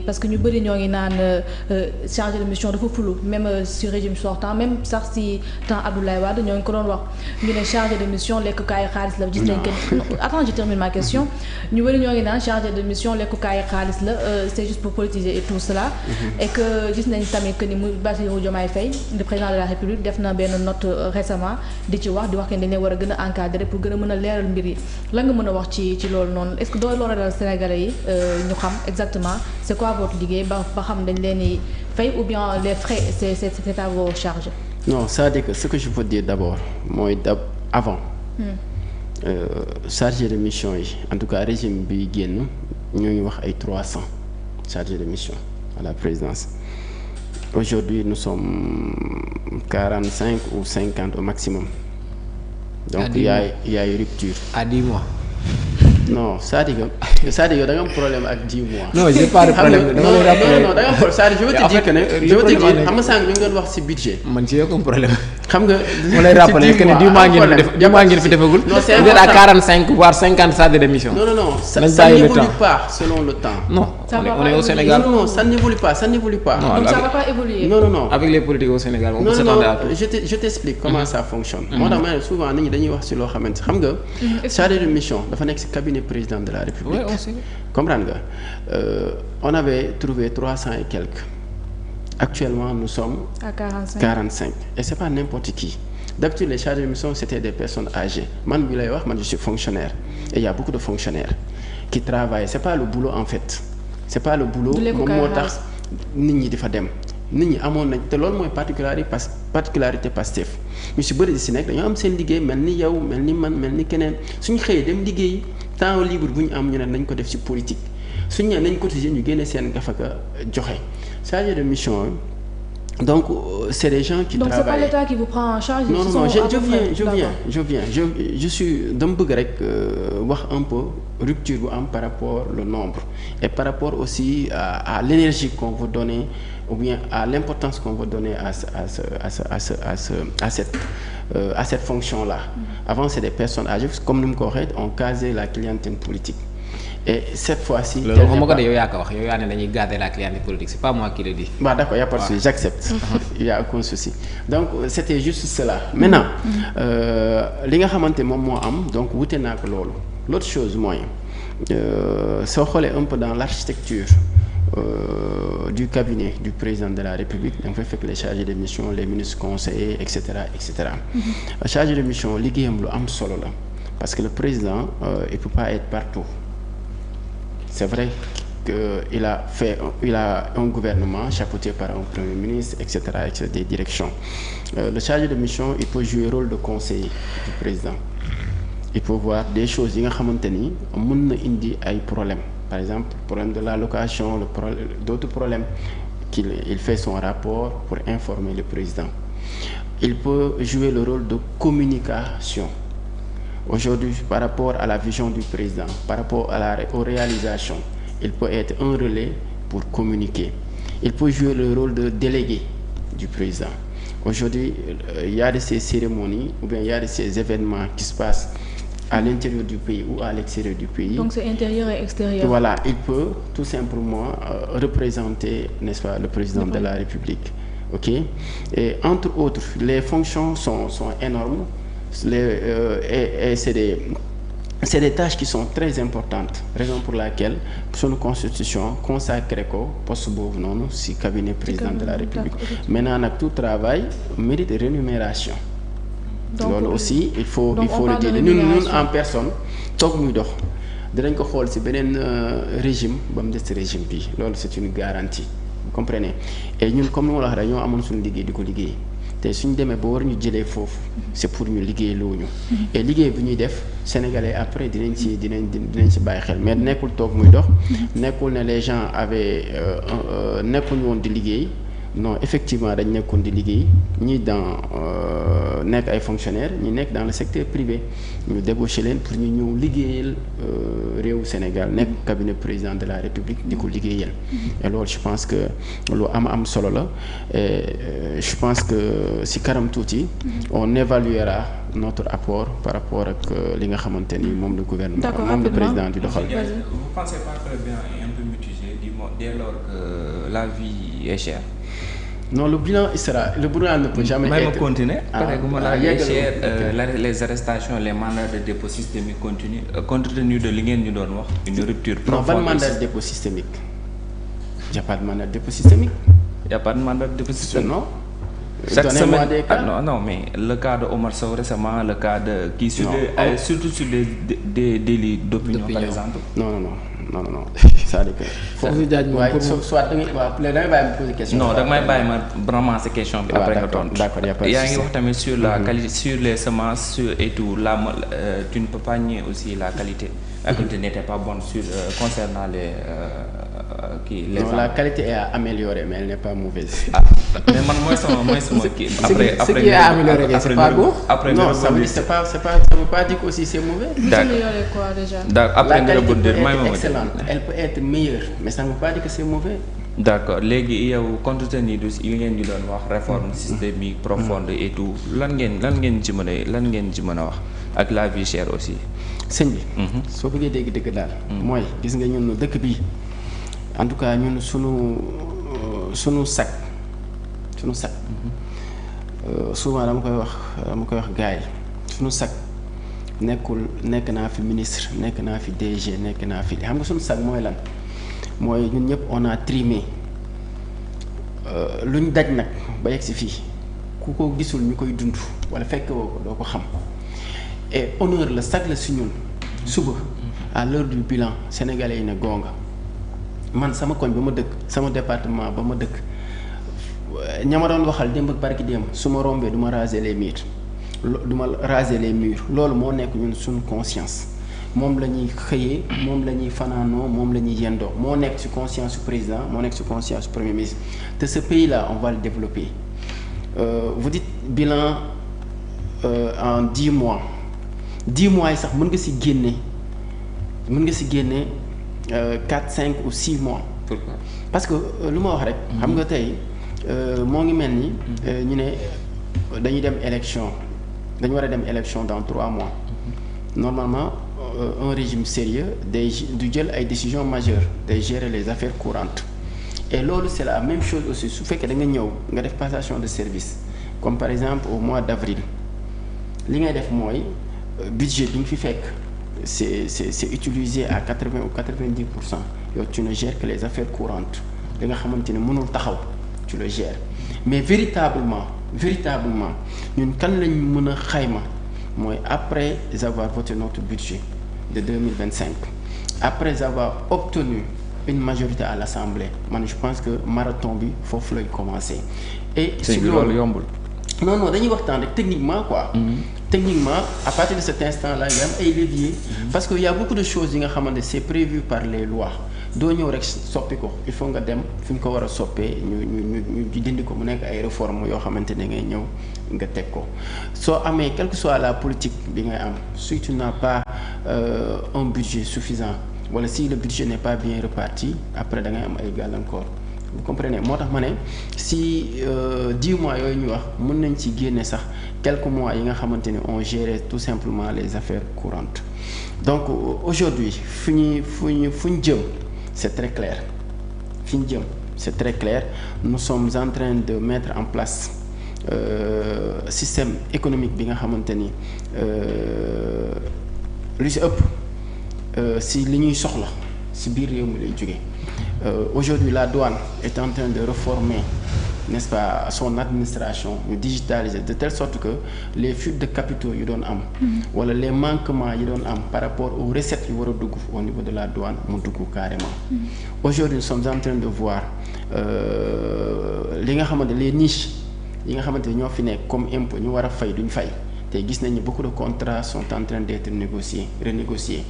parce que ñu bëri ñoo ngi naan chargé de mission dafa flou même si régime sortant même sax si temps Abdoulaye Wade ñoo ngi ko doon wax ñu ne chargé de mission lekkukaayu xaalis la. gis nañ que attends je termine ma question. ñu bëri ñoo ngi naan chargé de mission lekkukaayu xaalis la c'est juste pour politiser et tout cela. Et que gis nañ tamit que ni mu Bassirou Diomaye Faye le président de la République def na benn note récemment di ci wax que dañ leen war a gën a encadrer pour gën a mën a leeral mbir yi la nga mën a wax ci loolu noonu est-ce que doo loolu dal Sénégalais yi ñu xam exactement c'est quoi votre liggéey ba xam dañ leen di fay ou bien les frais c'est à vos charges. Non, c'est-à-dire que ce que je peux dire d'abord mooy avant. Chargé de mission yi en tout cas régime bi génn ñoo ngi wax ay 300 chargés de mission à la présidence. Aujourd'hui nous sommes 45 ou 50 au maximum. Donc il y a une rupture. À 10 mois. Non c'est-à-dire da nga am problème ak 10 mois. non j'ai pas de problème. non da nga am c'est-à-dire je veux te dire que ne je veux te dire xam nga sànq ñu ngi doon wax ci budget. man ci yokk problème. xam nga mu lay rappeler que ne 10 mois ngeen fi defagul. non c'est vous êtes à 45 voire 50 chargés de mission. non ça n'évolue pas selon le temps. non on est au Sénégal. non ça n'évolue pas. donc ça va pas évoluer. non avec les politiques au Sénégal on peut s'attendre à tout. je t'explique comment ça fonctionne. moo tax ma ne souvent nit ñi dañuy wax ci loo xamante xam nga. chargé de mission dafa nekk ci cabinet président de la République. Oui, on sait. Comprendre nga on avait trouvé 300 et quelques. Actuellement nous sommes à 45 et c'est pas n'importe qui. D'habitude les chargés de mission c'était des personnes âgées. Man bi lay wax man je suis fonctionnaire et il y a beaucoup de fonctionnaires qui travaillent. C'est pas le boulot en fait. C'est pas le boulot moom moo tax nit ñi di fa dem. nit ñi amoon nañ te loolu mooy particularité Pastef ñu si bëri di si nekk dañoo am seen liggéey mel ni yow mel ni man mel ni keneen suñu xëyee dem liggéey temps libre bu ñu am ñu ne nañ ko def si politique suñu ne nañ cotiser ñu génne seen gafaka joxe chargé de mission donc c'est des gens qui travaillent. Donc c'est pas l'État qui vous prend en charge. Non, je viens. Je suis dama bëgg rek wax un peu rupture bu am par rapport au nombre et par rapport aussi à l'énergie qu'on veut donner ou bien à l'importance qu'on veut donner à cette fonction-là. Avant c'est des personnes âgées comme ni mu ko waxee on casait la clientèle politique. Et cette fois-ci. loolu xam nga yow yaa ko wax yow yaa ne dañuy garder la clientèle politique c'est pas moi qui le dis. Bah d'accord, y a pas de souci, j'accepte. Il y a aucun souci. Donc c'était juste cela. Maintenant li nga xamante moom moo am donc wute naa ko loolu. L'autre chose mooy soo xoolee un peu dans l'architecture du cabinet du président de la République da nga fay fekk les chargés de mission les ministres conseillers et cetera. Chargé de mission liggéeyam lu am solo la parce que le président il peut pas être partout. C'est vrai qu'il a un gouvernement chapeauté par un premier ministre, etc., des directions. Le chargé de mission, il peut jouer le rôle de conseiller du président. Il peut voir des choses yi nga xamante ni mën na indi ay problèmes. Par exemple, le problème de la location, d'autres problèmes il fait son rapport pour informer le président. Il peut jouer le rôle de communication. Aujourd'hui, par rapport à la vision du président, par rapport aux réalisations, il peut être un relais pour communiquer. Il peut jouer le rôle de délégué du président. Aujourd'hui, il y a de ces cérémonies ou bien il y a de ces événements qui se passent à l'intérieur du pays ou à l'extérieur du pays. Donc c'est intérieur et extérieur. Voilà, il peut tout simplement représenter, n'est-ce pas, le président de la République. OK? Et entre autres, les fonctions sont énormes. Et c'est des tâches qui sont très importantes, raison pour laquelle suñu constitution consacré ko poste boobu noonu ci cabinet président de la République. Maintenant nag tout travail mérite rémunération. Loolu aussi il faut le dire ñun en personne toog muy dox dinañ ko xool ci beneen régime ba mu des ci régime bi loolu c'est une garantie vous comprenez et ñun comme ni ma la wax rek ñoo amoon suñu liggéey di ko liggéey. te suñ demee ba war ñu jëlee foofu c'est pour ñu liggéey looñu et liggéey bi ñuy def sénégalais après dinañ ci bàyyi xel mais nekkul toog muy dox nekkul ne les gens avaient nekkuñu woon di liggéey non effectivement dañ nekkoon di liggéey ñi nekk ay fonctionnaires ñi nekk dans le secteur privé ñu débauché leen pour ñu ñëw liggéeyal réewu Sénégal nekk cabinet président de la République di ko liggéeyal et loolu je pense que lu am solo la et je pense que si kanam tuuti on évaluera notre apport par rapport ak li nga xamante ni moom le gouvernement moom le président di doxal. Vous pensez pas que le bilan est un peu mitigé dès lors que la vie est chère. Non, le bilan ne peut jamais être. Même continuer. La vie est chère, les arrestations, les mandats de dépôt systémique continuent. Compte tenu de li ngeen ñu doon wax, une rupture profonde. Non, ban mandat de dépôt systémique? Il n'y a pas de mandat de dépôt systémique. Il n'y a pas de mandat de dépôt systémique. Non. Chaque semaine, non, mais le cas de Omar Sow récemment, le cas de qui surtout sur des délits d'opinion par exemple. Non. Ça dépend. Soit da ngay bàyyi ma poser question. Non, da nga may bàyyi ma ramasser question bi après nga tontu. D'accord, y a pas de souci. Yaa ngi wax tamit sur la qualité, sur les semences et tout tu ne peux pas nier aussi la qualité. La qualité n'était pas bonne concernant les non, la qualité est à améliorer, mais elle n'est pas mauvaise. Mais man mooy sama kii. Après ce qui est à améliorer, c'est pas bon. Non, ça veut pas dire que aussi c'est mauvais. Améliorer quoi déjà? Après la qualité peut être excellente, elle peut être meilleure, mais ça ne veut pas dire que c'est mauvais. D'accord léegi yow compte tenu de yi ngeen ñu doon wax réforme systémique profonde et tout lan ngeen ci mën a wax ak la vie chère aussi. sëñ bi. soo bëggee dégg dëgg daal. mooy gis nga ñun dëkk bi en tout cas ñun sunu sac. Souvent dama koy wax gars yi sunu sac nekk naa fi ministre nekk naa fi DG nekk naa fi xam nga sunu sac mooy lan mooy ñun ñëpp on a trimé luñ daj nag ba yegg si fii ku ko gisul ñu koy dund wala fekk woo ko doo ko xam et honneur la sac la si ñun suba à l'heure du bilan sénégalais yi ne gonga man sama koñ ba ma dëkk sama département ba ma dëkk ña ma doon waxal démb ak barki démb su ma rombee du ma raser les murs loolu moo nekk ñun suñu conscience moom la ñuy xëyee moom la ñuy fanaanoo moom la ñuy yendoo moo nekk ci conscience su président moo nekk ci conscience su premier ministre te ce pays là on va le développer vous dites bilan en 10 mois 10 mois yi sax mën nga ci génne 4 5 ou 6 mois. Pourquoi? Parce que lu ma wax rek. xam nga tey moo ngi mel ni ñu ne dañuy dem élection dañu war a dem élection dans 3 mois normalement un régime sérieux du jël ay décisions majeures day gérer les affaires courantes et loolu c'est la même chose aussi su fekkee da nga ñëw nga def passation de service comme par exemple au mois d'avril li ngay def mooy budget bi nga fi fekk c'est utilisé à 80 ou 90%. yow tu ne gères que les affaires courantes li nga xamante ne mënul taxaw tu le gères mais véritablement ñun kan lañ mën a xayma mooy après avoir voté notre budget de 2025 après avoir obtenu une majorité à l'Assemblée man je pense que marathon bi foofu lay commencer. Et si loolu yombul. non dañuy waxtaan rek techniquement quoi. Techniquement à partir de cet instant là il y a ay leviers. Parce que y a beaucoup de choses yi nga xamante c'est prévu par les lois. doo ñëw rek soppi ko il faut nga dem fi ñu ko war a soppee ñu dindi ko mu nekk ay réformes yoo xamante ne ngay ñëw nga teg ko soo amee quelle que soit la politique bi ngay am si tu n'as pas un budget suffisant wala si le budget n'est pas bien reparti après da ngay am ay gàllankoor vous comprenez moo tax ma ne si 10 mois yooyu ñu wax mën nañ ci génne sax quelques mois yi nga xamante ne on gère tout simplement les affaires courantes donc aujourd'hui fu ñu jëm c'est très clair fi ñu jëm c'est très clair nous sommes en train de mettre en place système économique bi nga xamante ni lu ci ëpp si li ñuy soxla si biir réew mi lay jógee aujourd'hui la douane est en train de réformer n'est-ce pas son administration ñu digitaliser de telle sorte que les fuites de capitaux yu doon am wala les manquements yi doon am par rapport aux recettes yu war a dugg au niveau de la douane mu dugg carrément aujourd'hui nous sommes en train de voir li nga xamante les niches yi nga xamante ñoo fi nekk comme impôt ñu war a fay duñ fay te gis nañu beaucoup de contrats sont en train d'être renégociés